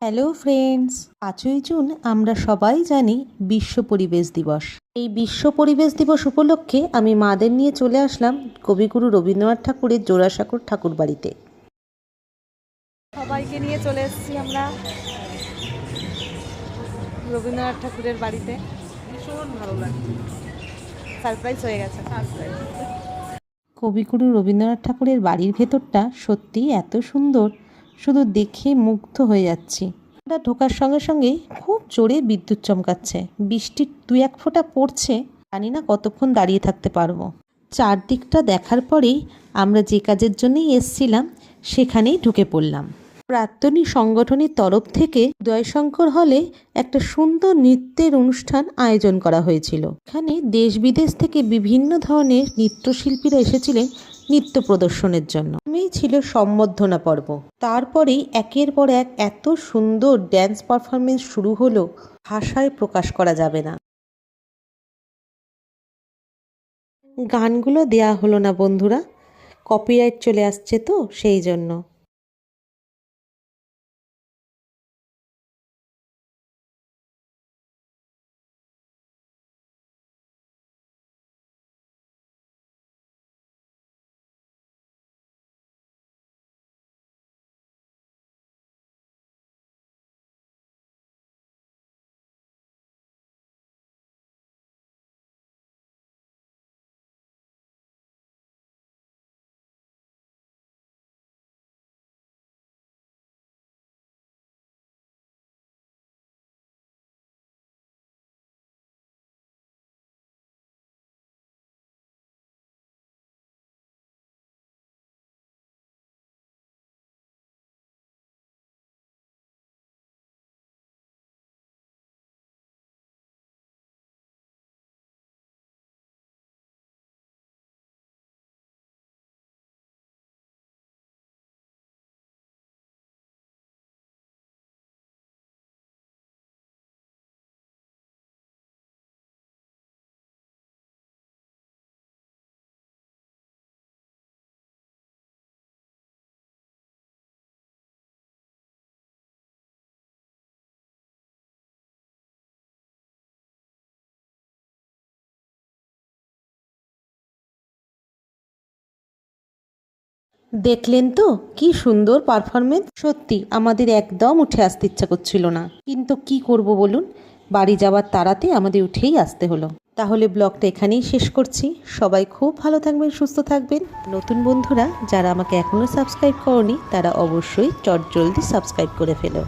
Hello friends, 5ই June আমরা সবাই জানি বিশ্ব পরিবেশ দিবস। এই বিশ্ব পরিবেশ দিবস উপলক্ষে আমি মাদের নিয়ে চলে আসলাম কবিগুরু রবীন্দ্রনাথ ঠাকুরের জোড়াসাঁকোর ঠাকুর বাড়িতে। সবাইকে নিয়ে চলে এসেছি আমরা রবীন্দ্রনাথ ঠাকুরের বাড়িতে। ভীষণ ভালো লাগছে, সারপ্রাইজ হয়ে গেছে। কবিগুরু রবীন্দ্রনাথ ঠাকুরের বাড়ির ভেতরটা সত্যিই এত সুন্দর, শুধু দেখে মুগ্ধ হয়ে যাচ্ছি। আমরা ঢোকার সঙ্গে সঙ্গেই খুব জোরে বিদ্যুৎ চমকাচ্ছে, বৃষ্টির 2-1 ফোঁটা পড়ছে। জানি না কতক্ষণ দাঁড়িয়ে থাকতে পারবো। চারদিকটা দেখার পরেই আমরা যে কাজের জন্যই এসছিলাম সেখানেই ঢুকে পড়লাম। প্রাক্তনী সংগঠনের তরফ থেকে উদয়শঙ্কর হলে একটা সুন্দর নৃত্যের অনুষ্ঠান আয়োজন করা হয়েছিল। এখানে দেশ বিদেশ থেকে বিভিন্ন ধরনের নৃত্যশিল্পীরা এসেছিলেন নৃত্য প্রদর্শনের জন্য। ছিল সম্বর্ধনা পর্ব। তারপরেই একের পর এক এত সুন্দর ড্যান্স পারফরমেন্স শুরু হলো, ভাষায় প্রকাশ করা যাবে না। গানগুলো দেয়া হলো না বন্ধুরা, কপিরাইট চলে আসছে তো সেই জন্য। দেখলেন তো কি সুন্দর পারফরমেন্স। সত্যি আমাদের একদম উঠে আসতে ইচ্ছা করছিল না, কিন্তু কি করব বলুন, বাড়ি যাওয়ার তাড়াতে আমাদের উঠেই আসতে হলো। তাহলে ব্লগটা এখানেই শেষ করছি। সবাই খুব ভালো থাকবেন, সুস্থ থাকবেন। নতুন বন্ধুরা যারা আমাকে এখনও সাবস্ক্রাইব করনি তারা অবশ্যই চটজলদি সাবস্ক্রাইব করে ফেলো।